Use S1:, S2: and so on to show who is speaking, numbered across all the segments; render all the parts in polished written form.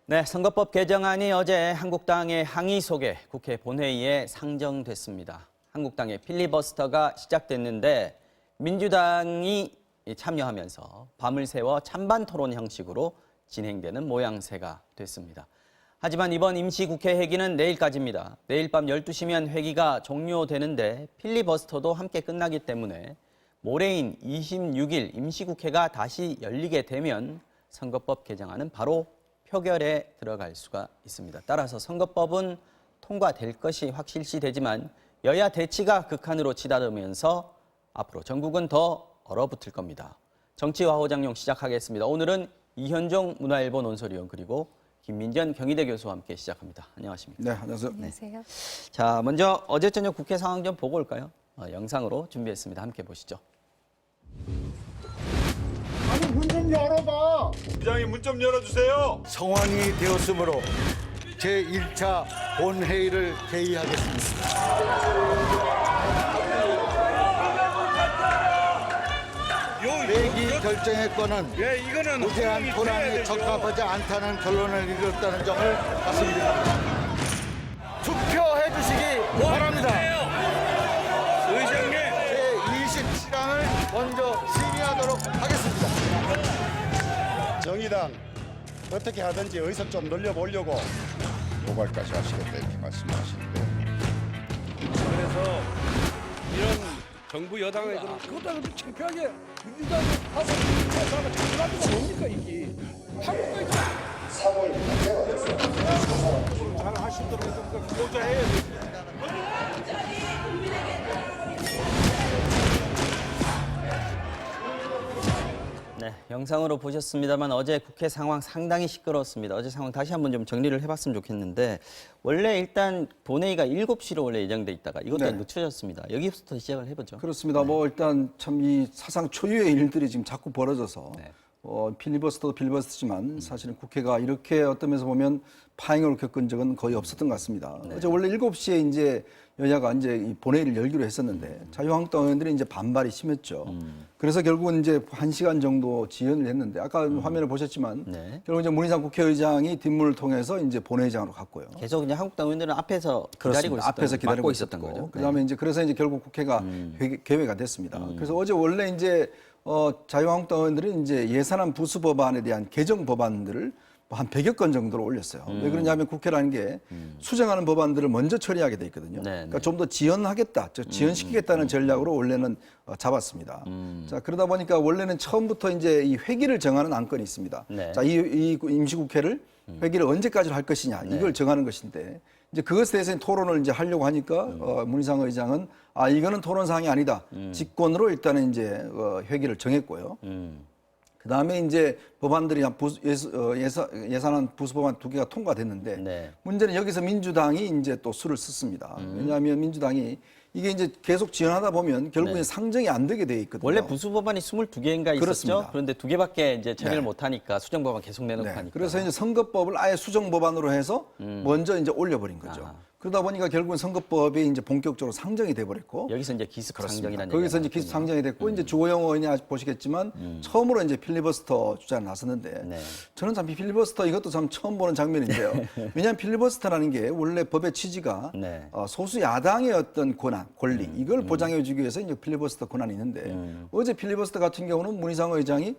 S1: 네, 선거법 개정안이 어제 한국당의 항의 속에 국회 본회의에 상정됐습니다. 한국당의 필리버스터가 시작됐는데 민주당이 참여하면서 밤을 새워 찬반 토론 형식으로 진행되는 모양새가 됐습니다. 하지만 이번 임시국회 회기는 내일까지입니다. 내일 밤 12시면 회기가 종료되는데 필리버스터도 함께 끝나기 때문에 모레인 26일 임시국회가 다시 열리게 되면 선거법 개정안은 바로 표결에 들어갈 수가 있습니다. 따라서 선거법은 통과될 것이 확실시되지만 여야 대치가 극한으로 치닫으면서 앞으로 전국은 더 얼어붙을 겁니다. 정치화호장용 시작하겠습니다. 오늘은 이현종 문화일보 논설위원 그리고 김민전 경희대 교수와 함께 시작합니다. 안녕하십니까?
S2: 네, 안녕하세요.
S3: 안녕하세요.
S1: 자, 먼저 어제 저녁 국회 상황 좀 보고 올까요? 영상으로 준비했습니다. 함께 보시죠.
S4: 아니 문 좀 열어봐.
S5: 부장님 문 좀 열어주세요.
S4: 성황이 되었으므로 제1차 본회의를 개의하겠습니다. 회기 결정의 건은 무제한 토론에 적합하지 않다는 결론을 이뤘다는 점을 말씀드립니다. 투표해 주시기 바랍니다.
S5: 의장님.
S4: 제20시간을 먼저 심의하도록 하겠습니다.
S6: 정의당 어떻게 하든지 의석 좀 늘려보려고 고발까지 하시겠다 이렇게 말씀하시는데
S7: 그래서 이런 정부 여당의 그것도 아니고 창피하게 민주당하고 민주당하고 장난하기가 뭡니까 이게 한국까지 잘 하시도록 좀 보좌해야 돼.
S1: 네, 영상으로 보셨습니다만 어제 국회 상황 상당히 시끄러웠습니다. 어제 상황 다시 한번 좀 정리를 해봤으면 좋겠는데 원래 일단 본회의가 7시로 원래 예정돼 있다가 이것도 늦춰졌습니다. 여기부터 시작을 해보죠.
S2: 그렇습니다. 뭐 일단 참 이 사상 초유의 일들이 지금 자꾸 벌어져서 필리버스터도 필리버스터지만 사실은 국회가 이렇게 어떤 면에서 보면 파행을 겪은 적은 거의 없었던 것 같습니다. 어제 원래 7시에 이제 여야가 이제 이 본회의를 열기로 했었는데 자유한국당 의원들이 이제 반발이 심했죠. 그래서 결국은 이제 1시간 정도 지연을 했는데 아까 화면을 보셨지만 결국 이제 문희상 국회의장이 뒷문을 통해서 이제 본회의장으로 갔고요.
S1: 계속 이제 한국당 의원들은 앞에서 기다리고 있었던,
S2: 앞에서 기다리고
S1: 있었던 거죠.
S2: 그다음에 이제 그래서 이제 결국 국회가 개회가 됐습니다. 그래서 어제 원래 이제 자유한국당 의원들은 이제 예산안 부수 법안에 대한 개정 법안들을 한 100여 건 정도로 올렸어요. 왜 그러냐면 국회라는 게 수정하는 법안들을 먼저 처리하게 돼 있거든요. 그러니까 좀 더 지연하겠다, 즉 지연시키겠다는 전략으로 원래는 잡았습니다. 자, 그러다 보니까 원래는 처음부터 이제 이 회기를 정하는 안건이 있습니다. 자, 이 임시국회를 회기를 언제까지로 할 것이냐 이걸 정하는 것인데 이제 그것에 대해서 토론을 이제 하려고 하니까 문희상 의장은 이거는 토론 사항이 아니다. 직권으로 일단은 이제 회기를 정했고요. 그 다음에 이제 법안들이 예산안 부수 법안 2개가 통과됐는데 문제는 여기서 민주당이 이제 또 수를 썼습니다. 왜냐하면 민주당이 이게 이제 계속 지연하다 보면 결국엔 상정이 안 되게 돼 있거든요.
S1: 원래 부수 법안이 22개인가 있었죠.
S2: 그렇습니다.
S1: 그런데 2개밖에 이제 처리를 못 하니까 수정 법안 계속 내놓고 하니까.
S2: 그래서 이제 선거법을 아예 수정 법안으로 해서 먼저 이제 올려버린 거죠. 그러다 보니까 결국은 선거법이 이제 본격적으로 상정이 돼버렸고
S1: 여기서 이제 기습 상정이라는
S2: 거기서 이제 기습 상정이 됐고 이제 주호영 의원이 아직 보시겠지만 처음으로 이제 필리버스터 주자를 나섰는데 저는 참 필리버스터 이것도 참 처음 보는 장면인데요. 왜냐하면 필리버스터라는 게 원래 법의 취지가 소수 야당의 어떤 권리 이걸 보장해주기 위해서 이제 필리버스터 권한이 있는데 어제 필리버스터 같은 경우는 문희상 의장이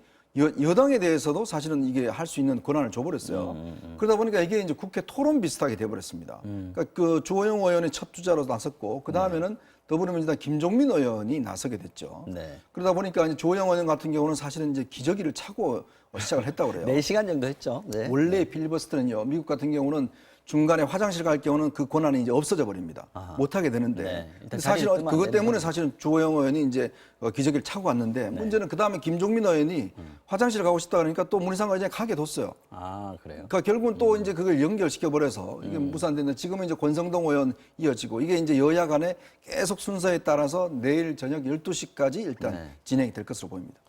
S2: 여당에 대해서도 사실은 이게 할 수 있는 권한을 줘버렸어요. 그러다 보니까 이게 이제 국회 토론 비슷하게 돼버렸습니다. 그러니까 그 주호영 의원이 첫 주자로 나섰고 그 다음에는 더불어민주당 김종민 의원이 나서게 됐죠. 그러다 보니까 이제 주호영 의원 같은 경우는 사실은 이제 기저귀를 차고 시작을 했다고 그래요.
S1: 4시간 정도 했죠.
S2: 원래 필리버스터는요, 미국 같은 경우는 중간에 화장실 갈 경우는 그 권한이 이제 없어져 버립니다. 못 하게 되는데 사실 그것 때문에 사실은 주호영 의원이 이제 기저귀를 차고 왔는데 문제는 그 다음에 김종민 의원이 화장실 가고 싶다 그러니까 또 문희상 의장이 가게 뒀어요.
S1: 그래요.
S2: 그러니까 결국은 또 이제 그걸 연결시켜 버려서 이게 무산됐는데 지금은 이제 권성동 의원 이어지고 이게 이제 여야 간에 계속 순서에 따라서 내일 저녁 12시까지 일단 진행이 될 것으로 보입니다.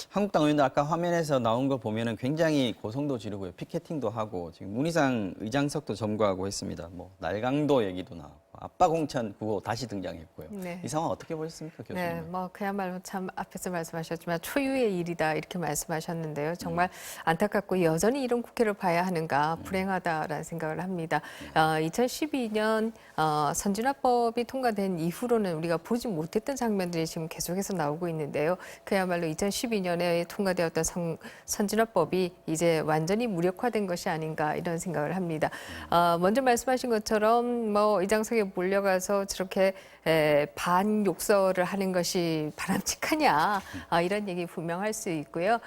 S1: 한국당 의원들 아까 화면에서 나온 거 보면은 굉장히 고성도 지르고요. 피켓팅도 하고 지금 문희상 의장석도 점거하고 했습니다. 뭐 날강도 얘기도 나오고 아빠 공천 구호 다시 등장했고요.
S3: 네.
S1: 이 상황 어떻게 보셨습니까, 교수님?
S3: 네, 뭐 그야말로 참 앞에서 말씀하셨지만 초유의 일이다 이렇게 말씀하셨는데요. 정말 안타깝고 여전히 이런 국회를 봐야 하는가 불행하다라는 생각을 합니다. 2012년 선진화법이 통과된 이후로는 우리가 보지 못했던 장면들이 지금 계속해서 나오고 있는데요. 그야말로 2012년에 통과되었던 선진화법이 이제 완전히 무력화된 것이 아닌가 이런 생각을 합니다. 먼저 말씀하신 것처럼 뭐 의장석에 몰려가서 저렇게 반욕설을 하는 것이 바람직하냐 이런 얘기 분명할 수 있고요.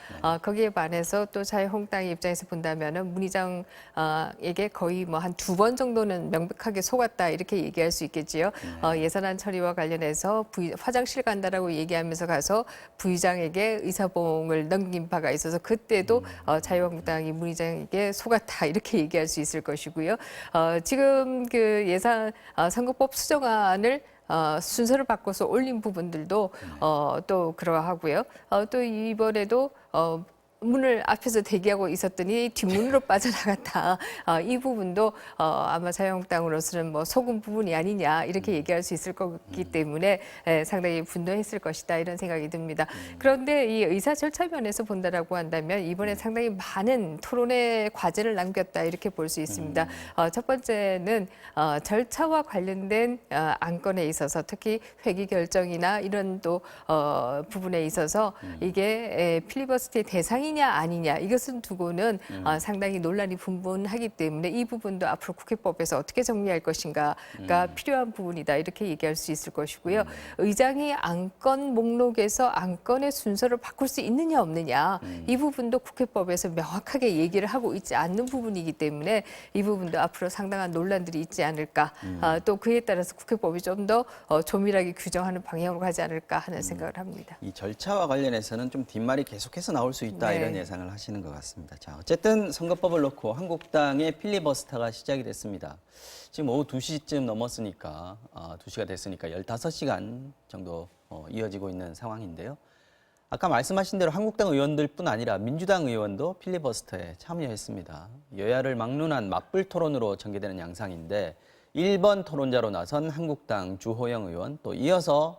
S3: 거기에 반해서 또 자유한국당의 입장에서 본다면은 문 의장에게 거의 뭐 한 2번 정도는 명백하게 속았다 이렇게 얘기할 수 있겠지요. 예산안 처리와 관련해서 화장실 간다라고 얘기하면서 가서 부의장에게 의사봉을 넘긴 바가 있어서 그때도 자유한국당이 문 의장에게 속았다 이렇게 얘기할 수 있을 것이고요. 지금 그 예산 선거법 수정안을 순서를 바꿔서 올린 부분들도 또 그러하고요. 또 이번에도 문을 앞에서 대기하고 있었더니 뒷문으로 빠져나갔다. 이 부분도 아마 자유한국당으로서는 뭐 속은 부분이 아니냐 이렇게 얘기할 수 있을 거기 때문에 상당히 분노했을 것이다 이런 생각이 듭니다. 그런데 이 의사 절차 면에서 본다라고 한다면 이번에 상당히 많은 토론의 과제를 남겼다 이렇게 볼 수 있습니다. 첫 번째는 절차와 관련된 안건에 있어서 특히 회기 결정이나 이런 또 부분에 있어서 이게 필리버스터의 대상이냐 아니냐 이것은 두고는 상당히 논란이 분분하기 때문에 이 부분도 앞으로 국회법에서 어떻게 정리할 것인가가 필요한 부분이다 이렇게 얘기할 수 있을 것이고요. 의장이 안건 목록에서 안건의 순서를 바꿀 수 있느냐 없느냐 이 부분도 국회법에서 명확하게 얘기를 하고 있지 않는 부분이기 때문에 이 부분도 앞으로 상당한 논란들이 있지 않을까 또 그에 따라서 국회법이 좀 더 조밀하게 규정하는 방향으로 가지 않을까 하는 생각을 합니다.
S1: 이 절차와 관련해서는 좀 뒷말이 계속해서 나올 수 있다
S3: 네.
S1: 이런 예상을 하시는 것 같습니다. 자, 어쨌든 선거법을 놓고 한국당의 필리버스터가 시작이 됐습니다. 지금 오후 2시쯤 넘었으니까 2시가 됐으니까 15시간 정도 이어지고 있는 상황인데요. 아까 말씀하신 대로 한국당 의원들뿐 아니라 민주당 의원도 필리버스터에 참여했습니다. 여야를 막론한 맞불 토론으로 전개되는 양상인데 1번 토론자로 나선 한국당 주호영 의원 또 이어서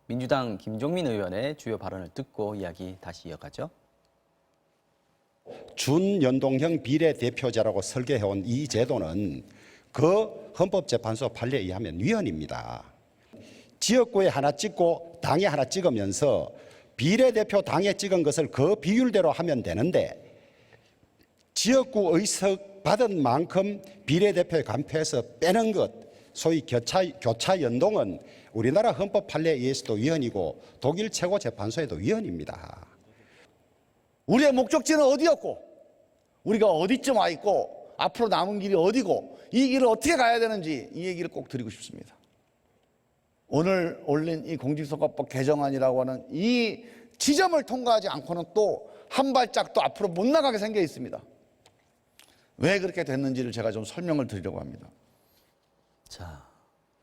S1: 민주당 김종민 의원의 주요 발언을 듣고 이야기 다시 이어가죠.
S6: 준연동형 비례대표제라고 설계해온 이 제도는 그 헌법재판소 판례에 의하면 위헌입니다. 지역구에 하나 찍고 당에 하나 찍으면서 비례대표 당에 찍은 것을 그 비율대로 하면 되는데 지역구 의석 받은 만큼 비례대표에 간표해서 빼는 것, 소위 교차 연동은 우리나라 헌법 판례에 의해서도 위헌이고 독일 최고재판소에도 위헌입니다.
S8: 우리의 목적지는 어디였고 우리가 어디쯤 와 있고 앞으로 남은 길이 어디고 이 길을 어떻게 가야 되는지 이 얘기를 꼭 드리고 싶습니다. 오늘 올린 이 공직선거법 개정안이라고 하는 이 지점을 통과하지 않고는 또 한 발짝도 앞으로 못 나가게 생겨 있습니다. 왜 그렇게 됐는지를 제가 좀 설명을 드리려고 합니다.
S1: 자,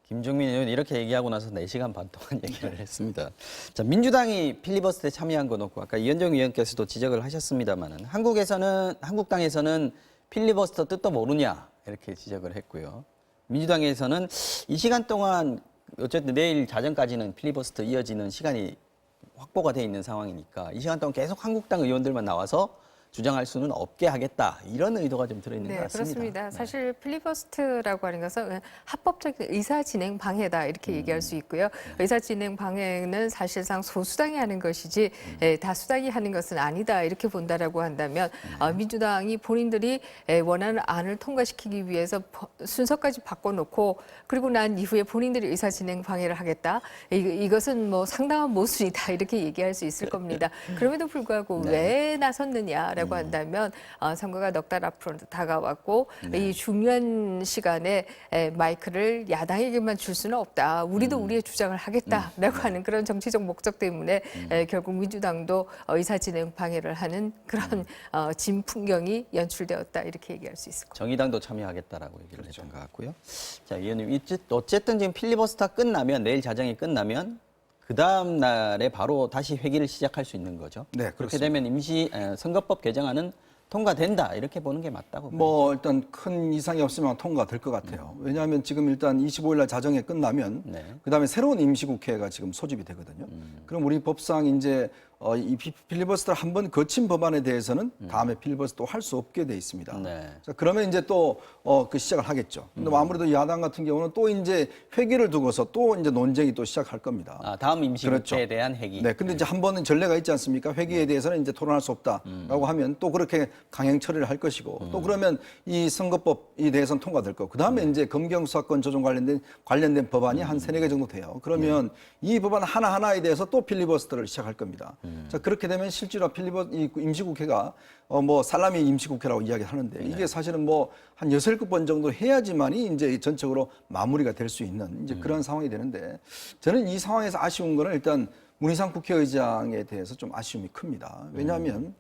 S1: 김종민 의원 이렇게 얘기하고 나서 4시간 반 동안 얘기를 했습니다. 자, 민주당이 필리버스터에 참여한 거 놓고 아까 이현정 의원께서도 지적을 하셨습니다만은 한국당에서는 필리버스터 뜻도 모르냐 이렇게 지적을 했고요. 민주당에서는 이 시간 동안 어쨌든 내일 자정까지는 필리버스터 이어지는 시간이 확보가 돼 있는 상황이니까 이 시간 동안 계속 한국당 의원들만 나와서 주장할 수는 없게 하겠다 이런 의도가 좀 들어있는 것 같습니다.
S3: 그렇습니다.
S1: 네.
S3: 사실 필리버스터라고 하는 것은 합법적 의사 진행 방해다 이렇게 얘기할 수 있고요. 의사 진행 방해는 사실상 소수당이 하는 것이지 다수당이 하는 것은 아니다 이렇게 본다라고 한다면 민주당이 본인들이 원하는 안을 통과시키기 위해서 순서까지 바꿔놓고 그리고 난 이후에 본인들이 의사 진행 방해를 하겠다. 이것은 뭐 상당한 모순이다 이렇게 얘기할 수 있을 겁니다. 그럼에도 불구하고 왜 나섰느냐? 라고 한다면 선거가 넉 달 앞으로 다가왔고 이 중요한 시간에 마이크를 야당에게만 줄 수는 없다. 우리도 우리의 주장을 하겠다라고 하는 그런 정치적 목적 때문에 결국 민주당도 의사진행 방해를 하는 그런 진풍경이 연출되었다 이렇게 얘기할 수 있을 겁니다.
S1: 정의당도 참여하겠다라고 얘기를 했던 것 같고요. 자, 의원님 어쨌든 지금 필리버스터 끝나면 내일 자정이 끝나면 그 다음 날에 바로 다시 회기를 시작할 수 있는 거죠.
S2: 네,
S1: 그렇게
S2: 그렇습니다.
S1: 되면 선거법 개정안은 통과된다 이렇게 보는 게 맞다고 봐요.
S2: 뭐 일단 큰 이상이 없으면 통과될 것 같아요. 왜냐하면 지금 일단 25일 날 자정에 끝나면
S1: 네.
S2: 그다음에 새로운 임시국회가 지금 소집이 되거든요. 그럼 우리 법상 이제 이 필리버스터를 한번 거친 법안에 대해서는 다음에 필리버스터 할 수 없게 돼 있습니다.
S1: 네.
S2: 자, 그러면 이제 또 그 시작을 하겠죠. 근데 뭐 아무래도 야당 같은 경우는 또 이제 회기를 두고서 또 이제 논쟁이 또 시작할 겁니다.
S1: 아, 다음 임시국회에
S2: 그렇죠.
S1: 대한 회기.
S2: 네, 근데 이제 한 번은 전례가 있지 않습니까? 회기에 대해서는 이제 토론할 수 없다라고 하면 또 그렇게 강행 처리를 할 것이고 또 그러면 이 선거법에 대해서는 통과될 거고 그다음에 이제 검경수사권 조정 관련된 법안이 한 3-4개 정도 돼요. 그러면 이 법안 하나하나에 대해서 또 필리버스터를 시작할 겁니다. 자, 그렇게 되면 실제로 이 임시국회가 뭐 살라미 임시국회라고 이야기하는데 이게 사실은 뭐 한 6-7번 정도 해야지만이 이제 전적으로 마무리가 될 수 있는 이제 그런 상황이 되는데 저는 이 상황에서 아쉬운 거는 일단 문희상 국회의장에 대해서 좀 아쉬움이 큽니다. 왜냐하면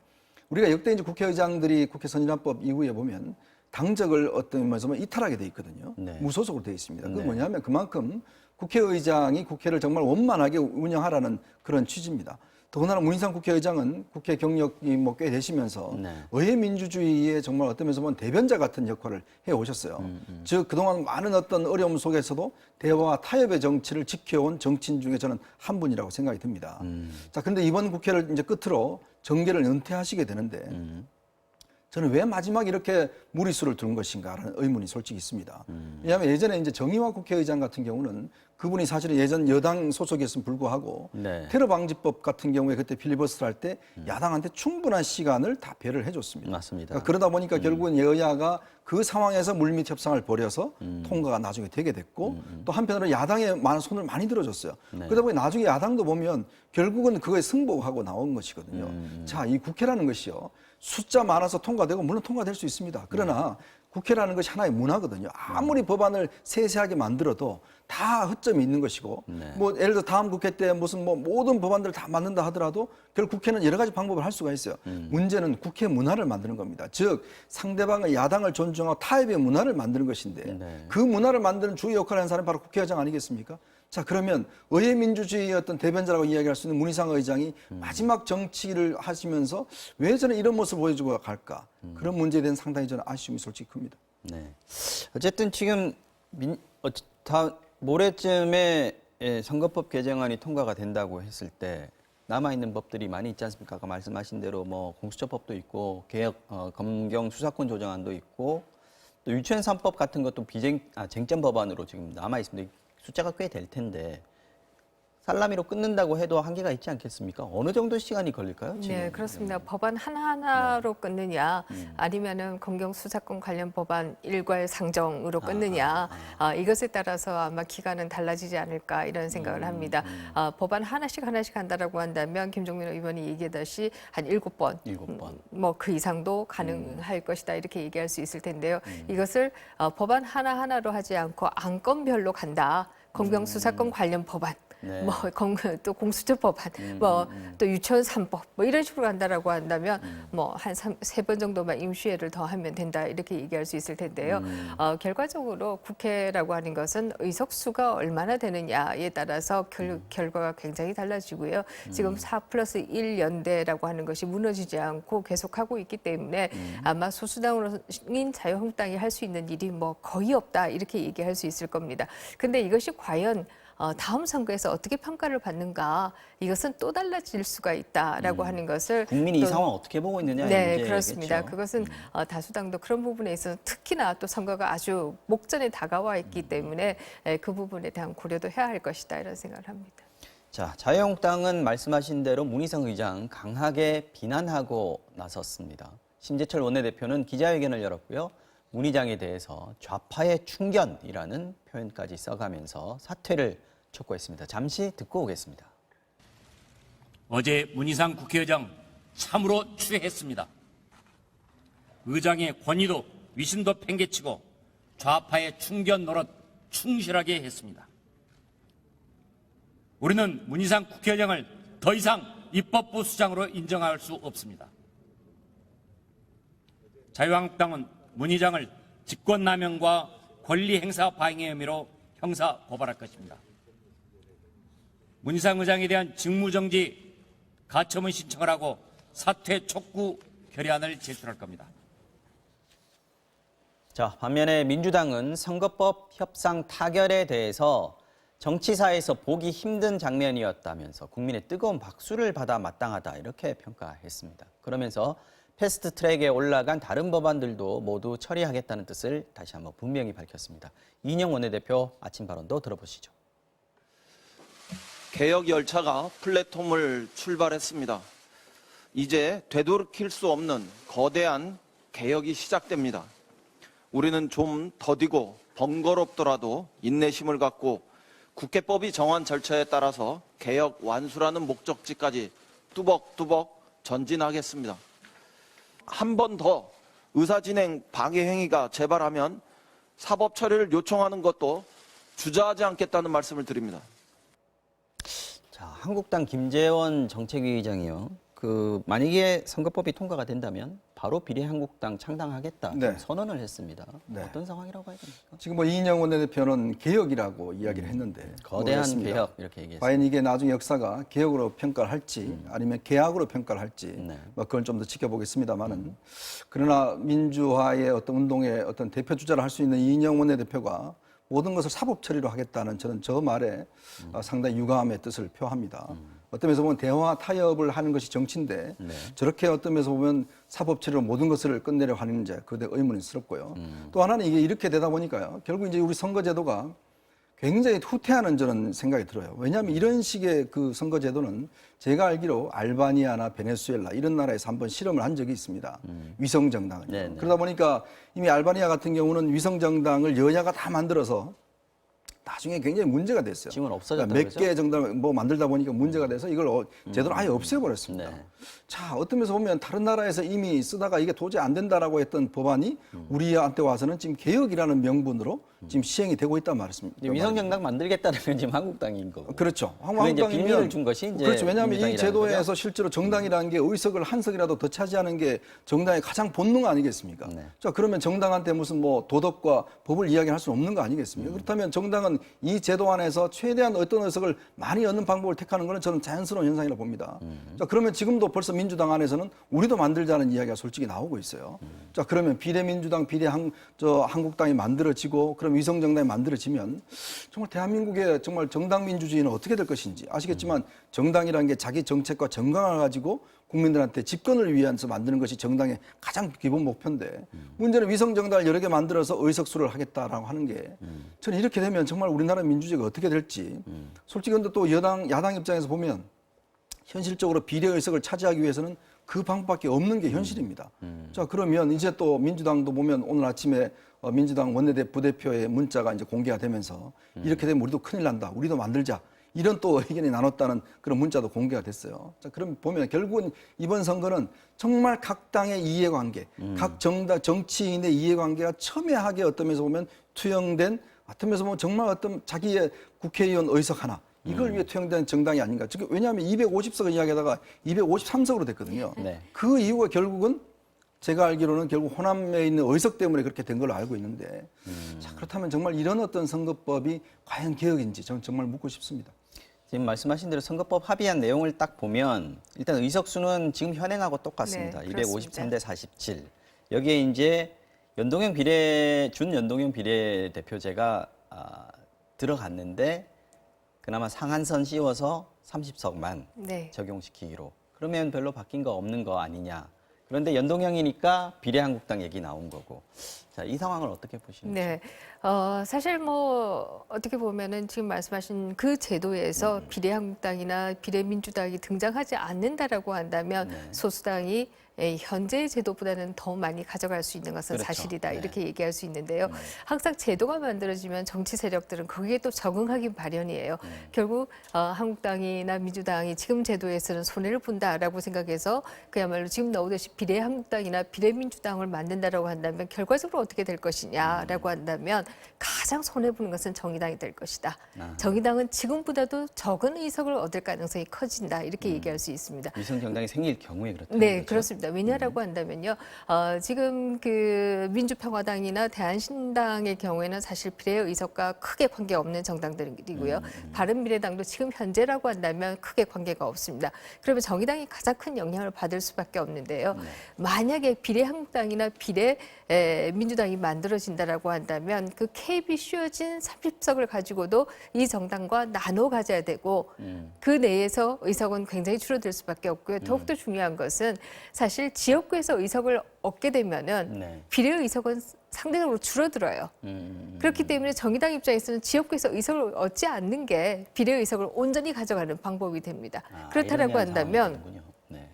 S2: 우리가 역대 이제 국회의장들이 국회 선진화법 이후에 보면 당적을 어떤 면에서 이탈하게 돼 있거든요.
S1: 네.
S2: 무소속으로 돼 있습니다. 그게
S1: 네.
S2: 뭐냐면 그만큼 국회의장이 국회를 정말 원만하게 운영하라는 그런 취지입니다. 더군다나 문희상 국회의장은 국회 경력이 뭐 꽤 되시면서
S1: 네.
S2: 의회 민주주의의 정말 어떤 면에서 보면 대변자 같은 역할을 해 오셨어요. 즉 그동안 많은 어떤 어려움 속에서도 대화와 타협의 정치를 지켜온 정치인 중에 저는 한 분이라고 생각이 듭니다. 자, 근데 이번 국회를 이제 끝으로 정계를 은퇴하시게 되는데 저는 왜 마지막에 이렇게 무리수를 두는 것인가라는 의문이 솔직히 있습니다. 왜냐하면 예전에 이제 정의화 국회의장 같은 경우는 그분이 사실은 예전 여당 소속이었음에 불구하고
S1: 네.
S2: 테러 방지법 같은 경우에 그때 필리버스터 할 때 야당한테 충분한 시간을 다 배를 해줬습니다.
S1: 맞습니다.
S2: 그러니까 그러다 보니까 결국은 여야가 그 상황에서 물밑 협상을 벌여서 통과가 나중에 되게 됐고 또 한편으로 야당의 많은 손을 많이 들어줬어요.
S1: 네.
S2: 그러다 보니 나중에 야당도 보면 결국은 그거에 승복하고 나온 것이거든요. 자, 이 국회라는 것이요. 숫자 많아서 통과되고 물론 통과될 수 있습니다. 그러나 국회라는 것이 하나의 문화거든요. 아무리 법안을 세세하게 만들어도 다 허점이 있는 것이고
S1: 네.
S2: 뭐 예를 들어 다음 국회 때 무슨 뭐 모든 법안들을 다 만든다 하더라도 결국 국회는 여러 가지 방법을 할 수가 있어요. 문제는 국회 문화를 만드는 겁니다. 즉 상대방의 야당을 존중하고 타협의 문화를 만드는 것인데
S1: 네.
S2: 그 문화를 만드는 주요 역할을 하는 사람이 바로 국회의장 아니겠습니까? 자, 그러면 의회 민주주의의 어떤 대변자라고 이야기할 수 있는 문희상 의장이 마지막 정치를 하시면서 왜 저는 이런 모습을 보여주고 갈까? 그런 문제에 대한 상당히 저는 아쉬움이 솔직히 큽니다.
S1: 네. 어쨌든 지금 다 모레쯤에 선거법 개정안이 통과가 된다고 했을 때 남아 있는 법들이 많이 있지 않습니까? 아까 말씀하신 대로 뭐 공수처법도 있고 개혁 검경 수사권 조정안도 있고 또 유치원 3법 같은 것도 쟁점 법안으로 지금 남아 있습니다. 숫자가 꽤 될 텐데 살라미로 끊는다고 해도 한계가 있지 않겠습니까? 어느 정도 시간이 걸릴까요? 지금?
S3: 네, 그렇습니다. 법안 하나하나로 끊느냐, 아니면은 검경 수사권 관련 법안 일괄 상정으로 끊느냐, 이것에 따라서 아마 기간은 달라지지 않을까 이런 생각을 합니다. 법안 하나씩 한다라고 한다면 김종민 의원이 얘기하듯이 한 7번,
S1: 7번.
S3: 뭐 그 이상도 가능할 것이다 이렇게 얘기할 수 있을 텐데요. 이것을 법안 하나하나로 하지 않고 안건별로 간다. 검경 수사권 관련 법안.
S1: 네.
S3: 뭐 또 공수처 법안, 뭐 또 유치원 3법, 뭐 이런 식으로 간다라고 한다면 뭐 한 3번 정도만 임시회를 더 하면 된다 이렇게 얘기할 수 있을 텐데요. 결과적으로 국회라고 하는 것은 의석수가 얼마나 되느냐에 따라서 결과가 굉장히 달라지고요. 지금 4+1 연대라고 하는 것이 무너지지 않고 계속하고 있기 때문에 아마 소수당인 자유한국당이 할 수 있는 일이 뭐 거의 없다 이렇게 얘기할 수 있을 겁니다. 근데 이것이 과연 다음 선거에서 어떻게 평가를 받는가 이것은 또 달라질 수가 있다라고 하는 것을
S1: 국민이 이
S3: 또
S1: 상황을 어떻게 보고 있느냐
S3: 네,
S1: 문제겠죠.
S3: 그렇습니다. 그것은 다수당도 그런 부분에 있어서 특히나 또 선거가 아주 목전에 다가와 있기 때문에 그 부분에 대한 고려도 해야 할 것이다 이런 생각을 합니다.
S1: 자, 자유한국당은 말씀하신 대로 문희상 의장 강하게 비난하고 나섰습니다. 심재철 원내대표는 기자회견을 열었고요. 문 의장에 대해서 좌파의 충견이라는 표현까지 써가면서 사퇴를 촉구했습니다. 잠시 듣고 오겠습니다.
S9: 어제 문희상 국회의장 참으로 추해했습니다. 의장의 권위도 위신도 팽개치고 좌파의 충견 노릇 충실하게 했습니다. 우리는 문희상 국회의장을 더 이상 입법부 수장으로 인정할 수 없습니다. 자유한국당은 문 의장을 직권남용과 권리행사 방해 혐의로 형사 고발할 것입니다. 문희상 의장에 대한 직무정지 가처분 신청을 하고 사퇴 촉구 결의안을 제출할 겁니다.
S1: 자, 반면에 민주당은 선거법 협상 타결에 대해서 정치사에서 보기 힘든 장면이었다면서 국민의 뜨거운 박수를 받아 마땅하다 이렇게 평가했습니다. 그러면서 패스트트랙에 올라간 다른 법안들도 모두 처리하겠다는 뜻을 다시 한번 분명히 밝혔습니다. 이인영 원내대표 아침 발언도 들어보시죠.
S10: 개혁 열차가 플랫폼을 출발했습니다. 이제 되돌이킬 수 없는 거대한 개혁이 시작됩니다. 우리는 좀 더디고 번거롭더라도 인내심을 갖고 국회법이 정한 절차에 따라서 개혁 완수라는 목적지까지 뚜벅뚜벅 전진하겠습니다. 한 번 더 의사진행 방해 행위가 재발하면 사법 처리를 요청하는 것도 주저하지 않겠다는 말씀을 드립니다.
S1: 자, 한국당 김재원 정책위의장이요. 만약에 선거법이 통과가 된다면 바로 비례한국당 창당하겠다
S2: 네.
S1: 선언을 했습니다.
S2: 네.
S1: 어떤 상황이라고 봐야 됩니까?
S2: 지금 뭐 이인영 원내대표는 개혁이라고 이야기를 했는데
S1: 거대한
S2: 모르겠습니다.
S1: 개혁 이렇게 얘기했습니다.
S2: 과연 이게 나중에 역사가 개혁으로 평가를 할지 아니면 개혁으로 평가를 할지
S1: 네.
S2: 뭐 그걸 좀 더 지켜보겠습니다만은 그러나 민주화의 어떤 운동의 어떤 대표 주자를 할 수 있는 이인영 원내대표가 모든 것을 사법 처리로 하겠다는 저는 저 말에 상당히 유감의 뜻을 표합니다. 어떤 면에서 보면 대화 타협을 하는 것이 정치인데
S1: 네.
S2: 저렇게 어떤 면에서 보면 사법 처리로 모든 것을 끝내려 하는지 그대 의문스럽고요. 또 하나는 이게 이렇게 되다 보니까요. 결국 이제 우리 선거제도가 굉장히 후퇴하는 저는 생각이 들어요. 왜냐하면 이런 식의 그 선거제도는 제가 알기로 알바니아나 베네수엘라 이런 나라에서 한번 실험을 한 적이 있습니다. 위성정당을.
S1: 네네.
S2: 그러다 보니까 이미 알바니아 같은 경우는 위성정당을 여야가 다 만들어서 나중에 굉장히 문제가 됐어요.
S1: 지금은 없어졌다고
S2: 몇 개 정당을 뭐 만들다 보니까 문제가 돼서 이걸 제대로 아예 없애버렸습니다.
S1: 네.
S2: 자, 어떤 면에서 보면 다른 나라에서 이미 쓰다가 이게 도저히 안 된다라고 했던 법안이 우리한테 와서는 지금 개혁이라는 명분으로 지금 시행이 되고 있단 말입니다.
S1: 위성정당 만들겠다는 건 지금 한국당인 거고.
S2: 그렇죠.
S1: 그게 이제 비밀을 준 것이 이제
S2: 그렇죠. 왜냐하면 이
S1: 민주당이라는
S2: 제도에서
S1: 거죠?
S2: 실제로 정당이라는 게 의석을 한 석이라도 더 차지하는 게 정당의 가장 본능 아니겠습니까?
S1: 네.
S2: 자, 그러면 정당한테 무슨 뭐 도덕과 법을 이야기할 수 없는 거 아니겠습니까? 그렇다면 정당은 이 제도 안에서 최대한 어떤 의석을 많이 얻는 방법을 택하는 것은 저는 자연스러운 현상이라고 봅니다. 자, 그러면 지금도 벌써 민주당 안에서는 우리도 만들자는 이야기가 솔직히 나오고 있어요. 자, 그러면 비례민주당, 한국당이 만들어지고 그럼 위성정당이 만들어지면 정말 대한민국의 정말 정당 민주주의는 어떻게 될 것인지 아시겠지만 정당이라는 게 자기 정책과 정강을 가지고 국민들한테 집권을 위해서 만드는 것이 정당의 가장 기본 목표인데 문제는 위성정당을 여러 개 만들어서 의석수를 하겠다라고 하는 게 저는 이렇게 되면 정말 우리나라 민주주의가 어떻게 될지 솔직히 근데 또 야당 입장에서 보면 현실적으로 비례의석을 차지하기 위해서는 그 방법밖에 없는 게 현실입니다. 자, 그러면 이제 또 민주당도 보면 오늘 아침에 민주당 부대표의 문자가 이제 공개가 되면서 이렇게 되면 우리도 큰일 난다. 우리도 만들자. 이런 또 의견이 나눴다는 그런 문자도 공개가 됐어요. 자, 그럼 보면 결국은 이번 선거는 정말 각 당의 이해관계, 각 정치인의 이해관계가 첨예하게 어떤 면에서 보면 투영된 어떤 면에서 보면 정말 어떤 자기의 국회의원 의석 하나 이걸 위해 투영된 정당이 아닌가. 지금 왜냐하면 250석을 이야기하다가 253석으로 됐거든요.
S1: 네.
S2: 그 이유가 결국은 제가 알기로는 결국 호남에 있는 의석 때문에 그렇게 된 걸로 알고 있는데 자, 그렇다면 정말 이런 어떤 선거법이 과연 개혁인지 저는 정말 묻고 싶습니다.
S1: 지금 말씀하신 대로 선거법 합의한 내용을 딱 보면 일단 의석수는 지금 현행하고 똑같습니다.
S3: 네,
S1: 253대 47. 여기에 이제 준연동형 비례대표제가 들어갔는데 그나마 상한선 씌워서 30석만
S3: 네.
S1: 적용시키기로. 그러면 별로 바뀐 거 없는 거 아니냐. 그런데 연동형이니까 비례한국당 얘기 나온 거고. 자, 이 상황을 어떻게 보시는지.
S3: 네. 사실 뭐 어떻게 보면은 지금 말씀하신 그 제도에서 비례한국당이나 비례민주당이 등장하지 않는다라고 한다면 소수당이 현재 제도보다는 더 많이 가져갈 수 있는 것은
S1: 그렇죠.
S3: 사실이다
S1: 네.
S3: 이렇게 얘기할 수 있는데요. 항상 제도가 만들어지면 정치 세력들은 거기에 또 적응하기 마련이에요. 결국 한국당이나 민주당이 지금 제도에서는 손해를 본다라고 생각해서 그야말로 지금 나오듯이 비례한국당이나 비례민주당을 만든다라고 한다면 결과적으로 어떻게 될 것이냐라고 한다면 가장 손해보는 것은 정의당이 될 것이다. 정의당은 지금보다도 적은 의석을 얻을 가능성이 커진다 이렇게 얘기할 수 있습니다.
S1: 위성정당이 생길 경우에 그렇다는
S3: 네,
S1: 거죠?
S3: 그렇습니다. 왜냐라고 한다면요, 지금 그 민주평화당이나 대한신당의 경우에는 사실 비례 의석과 크게 관계 없는 정당들이고요. 바른미래당도 지금 현재라고 한다면 크게 관계가 없습니다. 그러면 정의당이 가장 큰 영향을 받을 수밖에 없는데요. 만약에 비례한국당이나 비례 민주당이 만들어진다라고 한다면 그 캡이 씌워진 30석을 가지고도 이 정당과 나눠 가져야 되고 그 내에서 의석은 굉장히 줄어들 수밖에 없고요. 더욱더 중요한 것은 사실 지역구에서 의석을 얻게 되면은
S1: 네.
S3: 비례 의석은 상대적으로 줄어들어요. 그렇기 때문에 정의당 입장에서는 지역구에서 의석을 얻지 않는 게 비례 의석을 온전히 가져가는 방법이 됩니다. 그렇다라고
S1: 이런
S3: 한다면
S1: 상황이 되는군요. 네.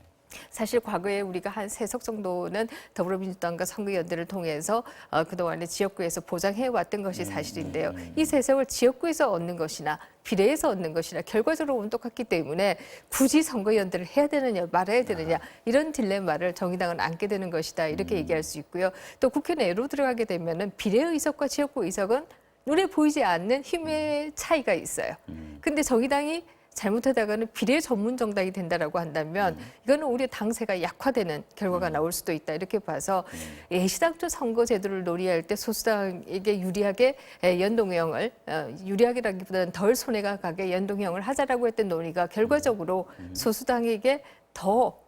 S3: 사실 과거에 우리가 한 3석 정도는 더불어민주당과 선거연대를 통해서 그동안에 지역구에서 보장해왔던 것이 사실인데요. 이 3석을 지역구에서 얻는 것이나 비례에서 얻는 것이나 결과적으로는 똑같기 때문에 굳이 선거연대를 해야 되느냐 말아야 되느냐 이런 딜레마를 정의당은 안게 되는 것이다 이렇게 얘기할 수 있고요. 또 국회 내로 들어가게 되면은 비례 의석과 지역구 의석은 눈에 보이지 않는 힘의 차이가 있어요. 근데 정의당이 잘못하다가는 비례 전문 정당이 된다라고 한다면 이거는 오히려 당세가 약화되는 결과가 나올 수도 있다 이렇게 봐서 예시당초 선거 제도를 논의할 때 소수당에게 유리하게 연동형을 유리하게라기보다는 덜 손해가 가게 연동형을 하자라고 했던 논의가 결과적으로 소수당에게 더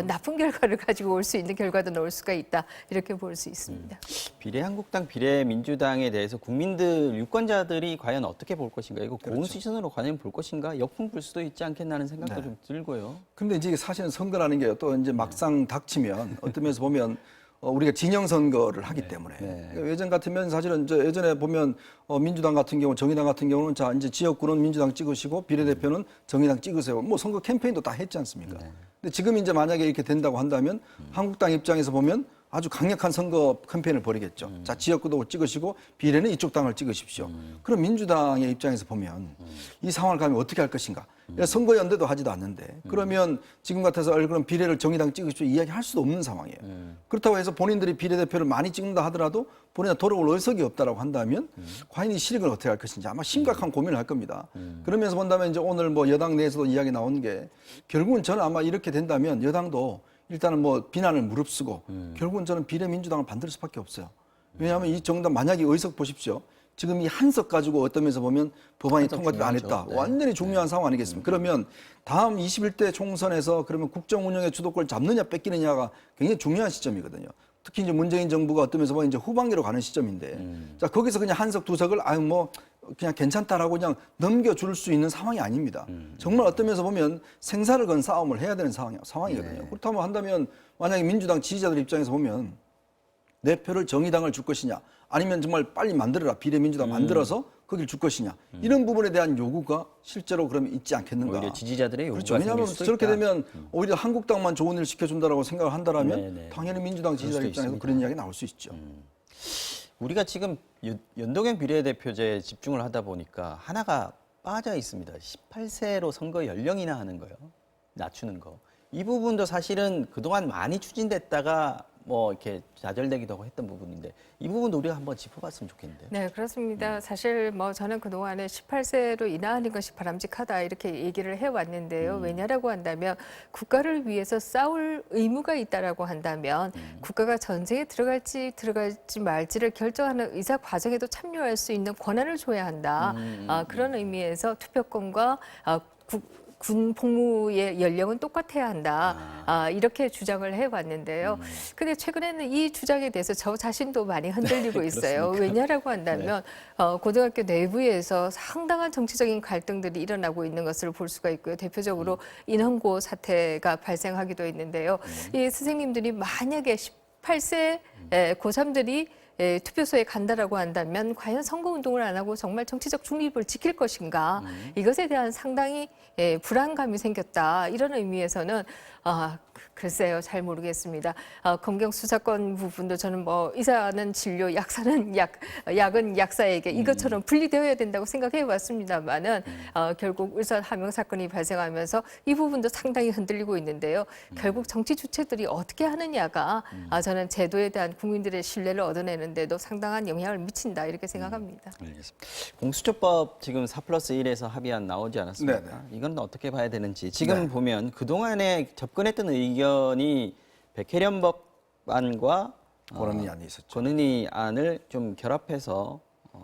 S3: 나쁜 결과를 가지고 올 수 있는 결과도 나올 수가 있다 이렇게 볼 수 있습니다.
S1: 비례한국당, 비례민주당에 대해서 국민들, 유권자들이 과연 어떻게 볼 것인가? 이거 고운 시선으로 과연 볼 것인가? 역풍 불 수도 있지 않겠나 하는 생각도 좀 들고요.
S2: 근데 이제 사실은 선거라는 게 또 이제 막상 닥치면 어떤 면에서 보면 우리가 진영 선거를 하기 때문에 그러니까 예전 같으면 사실은 저 예전에 보면 민주당 같은 경우, 정의당 같은 경우는 자 이제 지역구는 민주당 찍으시고 비례대표는 정의당 찍으세요. 뭐 선거 캠페인도 다 했지 않습니까? 근데 지금 이제 만약에 이렇게 된다고 한다면 한국당 입장에서 보면 아주 강력한 선거 캠페인을 벌이겠죠. 자, 지역구도 찍으시고 비례는 이쪽 당을 찍으십시오. 그럼 민주당의 입장에서 보면 이 상황을 가면 어떻게 할 것인가? 선거연대도 하지도 않는데 그러면 지금 같아서 그럼 비례를 정의당 찍으십시오 이야기할 수도 없는 상황이에요. 그렇다고 해서 본인들이 비례대표를 많이 찍는다 하더라도 본인이 돌아올 의석이 없다라고 한다면 과연 이 실익을 어떻게 할 것인지 아마 심각한 고민을 할 겁니다. 그러면서 본다면 이제 오늘 뭐 여당 내에서도 이야기 나온 게 결국은 저는 아마 이렇게 된다면 여당도 일단은 뭐 비난을 무릅쓰고 결국은 저는 비례민주당을 만들 수밖에 없어요. 왜냐하면 이 정당 만약에 의석 보십시오. 지금 이 한석 가지고 어떤 면에서 보면 법안이 통과도 안 했다.
S1: 네.
S2: 완전히 중요한 상황 아니겠습니까? 그러면 다음 21대 총선에서 그러면 국정 운영의 주도권을 잡느냐 뺏기느냐가 굉장히 중요한 시점이거든요. 특히 이제 문재인 정부가 어떤 면에서 보면 이제 후반기로 가는 시점인데 자 거기서 그냥 한석 두석을 아유 뭐 그냥 괜찮다라고 그냥 넘겨줄 수 있는 상황이 아닙니다. 정말 어떤 면에서 보면 생사를 건 싸움을 해야 되는 상황이거든요. 그렇다면 한다면 만약에 민주당 지지자들 입장에서 보면 내 표를 정의당을 줄 것이냐 아니면 정말 빨리 만들어라 비례민주당 만들어서 거길 줄 것이냐 이런 부분에 대한 요구가 실제로 그러면 있지 않겠는가.
S1: 오히려 지지자들의 요구가
S2: 그렇죠. 왜냐하면
S1: 생길 수도
S2: 저렇게
S1: 있다.
S2: 되면 오히려 한국당만 좋은 일 시켜준다라고 생각을 한다라면
S1: 네네.
S2: 당연히 민주당 지지자
S1: 수도
S2: 입장에서
S1: 있습니다.
S2: 그런 이야기 나올 수 있죠.
S1: 우리가 지금 연동형 비례대표제에 집중을 하다 보니까 하나가 빠져 있습니다. 18세로 선거 연령이나 하는 거요. 낮추는 거. 이 부분도 사실은 그동안 많이 추진됐다가 뭐 이렇게 좌절되기도 하고 했던 부분인데 이 부분도 우리가 한번 짚어봤으면 좋겠는데요.
S3: 네, 그렇습니다. 사실 뭐 저는 그동안에 18세로 인하하는 것이 바람직하다 이렇게 얘기를 해왔는데요. 왜냐라고 한다면 국가를 위해서 싸울 의무가 있다라고 한다면 국가가 전쟁에 들어갈지 말지를 결정하는 의사 과정에도 참여할 수 있는 권한을 줘야 한다. 그런 의미에서 투표권과 군 복무의 연령은 똑같아야 한다. 이렇게 주장을 해왔는데요. 근데 최근에는 이 주장에 대해서 저 자신도 많이 흔들리고 있어요. 왜냐라고 한다면 고등학교 내부에서 상당한 정치적인 갈등들이 일어나고 있는 것을 볼 수가 있고요. 대표적으로 인헌고 사태가 발생하기도 했는데요. 이 선생님들이 만약에 18세 고3들이 투표소에 간다라고 한다면 과연 선거운동을 안 하고 정말 정치적 중립을 지킬 것인가 이것에 대한 상당히 불안감이 생겼다 이런 의미에서는 글쎄요 잘 모르겠습니다. 검경 수사권 부분도 저는 뭐 의사는 진료, 약사는 약은 약사에게 이것처럼 분리되어야 된다고 생각해 왔습니다만은 결국 울산 함명 사건이 발생하면서 이 부분도 상당히 흔들리고 있는데요. 결국 정치 주체들이 어떻게 하느냐가 저는 제도에 대한 국민들의 신뢰를 얻어내는데도 상당한 영향을 미친다 이렇게 생각합니다.
S1: 알겠습니다. 공수처법 지금 4+1에서 합의안 나오지 않았습니까?
S2: 네네.
S1: 이건 어떻게 봐야 되는지 지금 보면 그동안에 접근했던 의견이 백혜련 법안과
S2: 권은희 안이 있었죠.
S1: 권은희 안을 좀 결합해서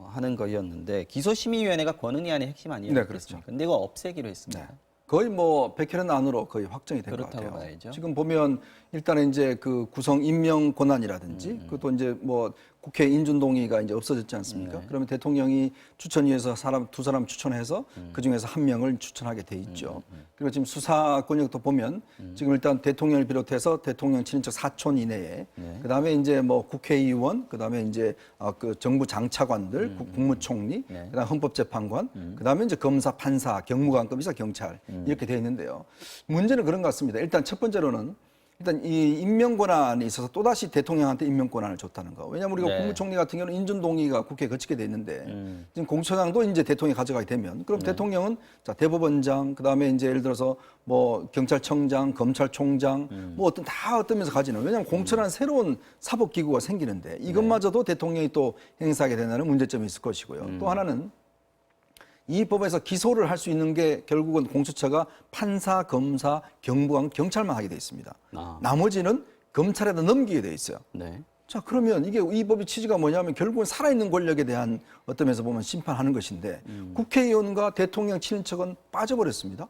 S1: 하는 거였는데 기소심의위원회가 권은희 안의 핵심 아니에요?
S2: 네, 그렇죠.
S1: 근데 이거 없애기로 했습니다.
S2: 거의 뭐 백혜련 안으로 거의 확정이 된 것
S1: 그렇다고
S2: 같아요.
S1: 봐야죠.
S2: 지금 보면 일단은 이제 그 구성 임명 권한이라든지 그것도 이제 뭐 국회 인준 동의가 이제 없어졌지 않습니까?
S1: 네.
S2: 그러면 대통령이 추천위에서 두 사람 추천해서 그 중에서 한 명을 추천하게 돼 있죠. 그리고 지금 수사 권력도 보면 지금 일단 대통령을 비롯해서 대통령 친인척 사촌 이내에 그다음에 이제 뭐 국회의원 그다음에 이제 그 정부 장차관들 국무총리 그다음 헌법재판관 그다음에 이제 검사 판사 경무관급 이사 경찰 이렇게 돼 있는데요. 문제는 그런 것 같습니다. 일단 첫 번째로는 일단 이 임명 권한이 있어서 또다시 대통령한테 임명 권한을 줬다는 거. 왜냐하면 우리가
S1: 네.
S2: 국무총리 같은 경우는 인준 동의가 국회에 거치게 돼 있는데 지금 공수처장도 이제 대통령이 가져가게 되면 그럼 대통령은 자 대법원장 그다음에 이제 예를 들어서 뭐 경찰청장, 검찰총장 뭐 어떤 면에서 가지는 왜냐하면 공처라는 새로운 사법 기구가 생기는데 이것마저도 대통령이 또 행사하게 된다는 문제점이 있을 것이고요. 또 하나는 이 법에서 기소를 할 수 있는 게 결국은 공수처가 판사, 검사, 경무관, 경찰만 하게 돼 있습니다. 나머지는 검찰에다 넘기게 돼 있어요.
S1: 네.
S2: 자, 그러면 이게 이 법의 취지가 뭐냐면 결국은 살아있는 권력에 대한 어떤 면에서 보면 심판하는 것인데 국회의원과 대통령 친인척은 빠져버렸습니다.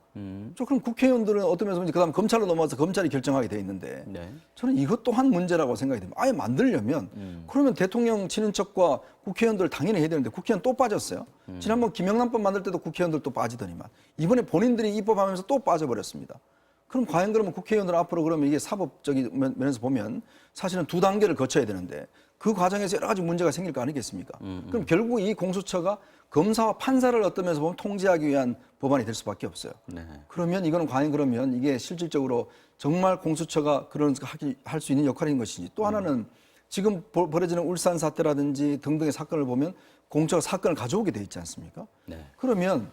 S2: 저 그럼 국회의원들은 어떤 면에서 보면 그다음 검찰로 넘어가서 검찰이 결정하게 돼 있는데
S1: 네.
S2: 저는 이것 또한 문제라고 생각이 됩니다. 아예 만들려면 그러면 대통령 친인척과 국회의원들 당연히 해야 되는데 국회의원 또 빠졌어요. 지난번 김영란법 만들 때도 국회의원들 또 빠지더니만 이번에 본인들이 입법하면서 또 빠져버렸습니다. 그럼 과연 그러면 국회의원들 앞으로 그러면 이게 사법적인 면에서 보면 사실은 두 단계를 거쳐야 되는데 그 과정에서 여러 가지 문제가 생길 거 아니겠습니까? 그럼 결국 이 공수처가 검사와 판사를 어떤 면에서 보면 통제하기 위한 법안이 될 수밖에 없어요.
S1: 네.
S2: 그러면 이거는 과연 그러면 이게 실질적으로 정말 공수처가 그런 할 수 있는 역할인 것인지 또 하나는 지금 벌어지는 울산 사태라든지 등등의 사건을 보면 공수처가 사건을 가져오게 돼 있지 않습니까?
S1: 네.
S2: 그러면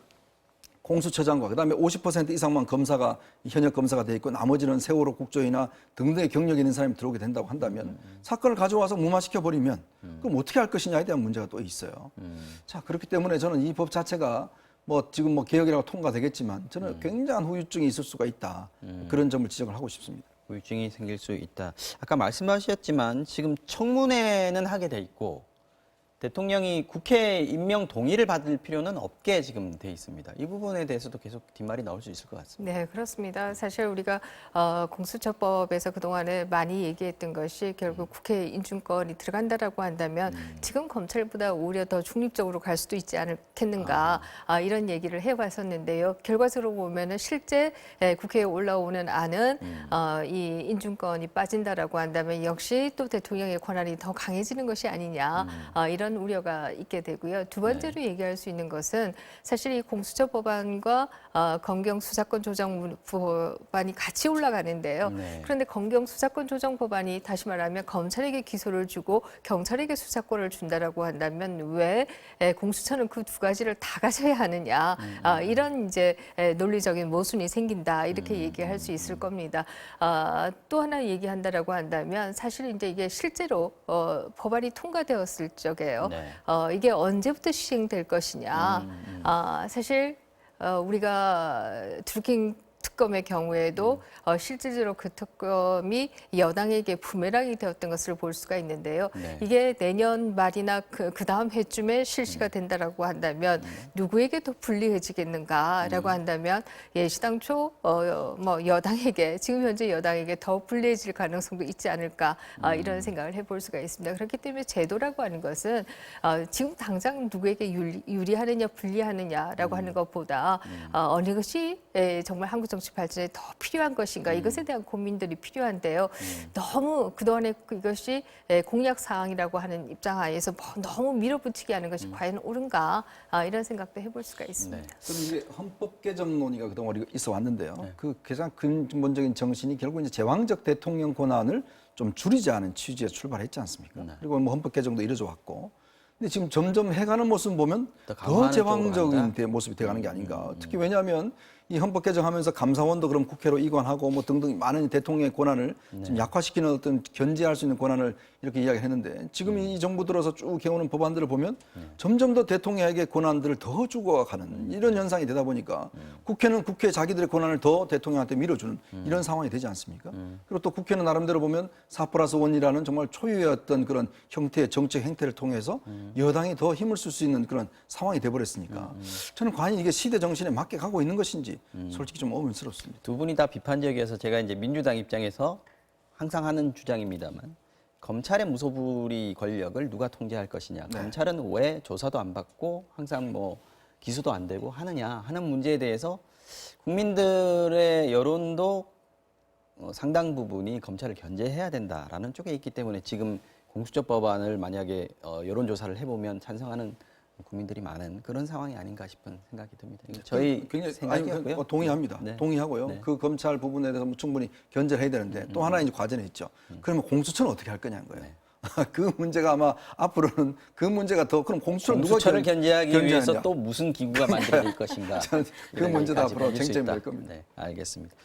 S2: 공수처장과 그다음에 50% 이상만 검사가 현역 검사가 돼 있고 나머지는 세월호 국조위나 등등의 경력이 있는 사람이 들어오게 된다고 한다면 사건을 가져와서 무마시켜 버리면 그럼 어떻게 할 것이냐에 대한 문제가 또 있어요. 자, 그렇기 때문에 저는 이 법 자체가 뭐 지금 뭐 개혁이라고 통과되겠지만 저는 굉장한 후유증이 있을 수가 있다. 그런 점을 지적을 하고 싶습니다.
S1: 후유증이 생길 수 있다. 아까 말씀하셨지만 지금 청문회는 하게 돼 있고 대통령이 국회 임명 동의를 받을 필요는 없게 지금 돼 있습니다. 이 부분에 대해서도 계속 뒷말이 나올 수 있을 것 같습니다.
S3: 네, 그렇습니다. 사실 우리가 공수처법에서 그동안에 많이 얘기했던 것이 결국 국회 인준권이 들어간다라고 한다면 지금 검찰보다 오히려 더 중립적으로 갈 수도 있지 않겠는가 이런 얘기를 해왔었는데요. 결과적으로 보면은 실제 국회에 올라오는 안은 이 인준권이 빠진다라고 한다면 역시 또 대통령의 권한이 더 강해지는 것이 아니냐 이런 우려가 있게 되고요. 두 번째로 얘기할 수 있는 것은 사실 이 공수처 법안과 검경 수사권 조정 법안이 같이 올라가는데요.
S1: 네.
S3: 그런데 검경 수사권 조정 법안이 다시 말하면 검찰에게 기소를 주고 경찰에게 수사권을 준다라고 한다면 왜 공수처는 그 두 가지를 다 가져야 하느냐 이런 이제 논리적인 모순이 생긴다 이렇게 얘기할 수 있을 겁니다. 또 하나 얘기한다라고 한다면 사실 이제 이게 실제로 법안이 통과되었을 적에요.
S1: 네.
S3: 이게 언제부터 시행될 것이냐. 사실 우리가 드루킹 특검의 경우에도 실질적으로 그 특검이 여당에게 부메랑이 되었던 것을 볼 수가 있는데요.
S1: 네.
S3: 이게 내년 말이나 그 다음 해쯤에 실시가 된다라고 한다면 누구에게 더 불리해지겠는가라고 한다면 예시당초 뭐 여당에게 지금 현재 여당에게 더 불리해질 가능성도 있지 않을까 이런 생각을 해볼 수가 있습니다. 그렇기 때문에 제도라고 하는 것은 지금 당장 누구에게 유리하느냐 불리하느냐라고 하는 것보다 어느 것이 정말 한국 정치 발전에 더 필요한 것인가 이것에 대한 고민들이 필요한데요. 너무 그동안에 이것이 공약 사항이라고 하는 입장하에서 너무 밀어붙이게 하는 것이 과연 옳은가 이런 생각도 해볼 수가 있습니다.
S2: 저는 이게 헌법 개정 논의가 그동안 있어 왔는데요. 그 가장 근본적인 정신이 결국 이제 제왕적 대통령 권한을 좀 줄이자는 취지에 출발했지 않습니까? 그리고 뭐 헌법 개정도 이루어져 왔고. 근데 지금 점점 해가는 모습 보면 더 제왕적인 모습이 돼가는 게 아닌가. 특히 왜냐하면 이 헌법 개정하면서 감사원도 그럼 국회로 이관하고 뭐 등등 많은 대통령의 권한을 좀 약화시키는 어떤 견제할 수 있는 권한을 이렇게 이야기했는데 지금 이 정부 들어서 쭉 해오는 법안들을 보면 점점 더 대통령에게 권한들을 더 주고 가는 이런 현상이 되다 보니까 국회는 국회 자기들의 권한을 더 대통령한테 밀어주는 이런 상황이 되지 않습니까? 그리고 또 국회는 나름대로 보면 4+1이라는 정말 초유의 어떤 그런 형태의 정책 행태를 통해서 여당이 더 힘을 쓸 수 있는 그런 상황이 돼버렸으니까 저는 과연 이게 시대 정신에 맞게 가고 있는 것인지 솔직히 좀 의문스럽습니다.
S1: 두 분이 다 비판적이어서 제가 이제 민주당 입장에서 항상 하는 주장입니다만 검찰의 무소불위 권력을 누가 통제할 것이냐.
S2: 네.
S1: 검찰은 왜 조사도 안 받고 항상 뭐 기소도 안 되고 하느냐 하는 문제에 대해서 국민들의 여론도 상당 부분이 검찰을 견제해야 된다라는 쪽에 있기 때문에 지금 공수처 법안을 만약에 여론조사를 해보면 찬성하는 국민들이 많은 그런 상황이 아닌가 싶은 생각이 듭니다. 이거 저희
S2: 굉장히
S1: 생각이었고요.
S2: 동의합니다.
S1: 네.
S2: 동의하고요.
S1: 네.
S2: 그 검찰 부분에 대해서 충분히 견제를 해야 되는데 또 하나 이제 과제는 있죠. 그러면 공수처는 어떻게 할 거냐는 거예요. 그 문제가 아마 앞으로는 그 문제가 더 그럼 공수처를 누가
S1: 공수처를 견제하기 위해서
S2: 견제하느냐.
S1: 또 무슨 기구가 만들어질 것인가.
S2: 저는 그 문제도 앞으로 쟁점이 될 겁니다.
S1: 네, 알겠습니다.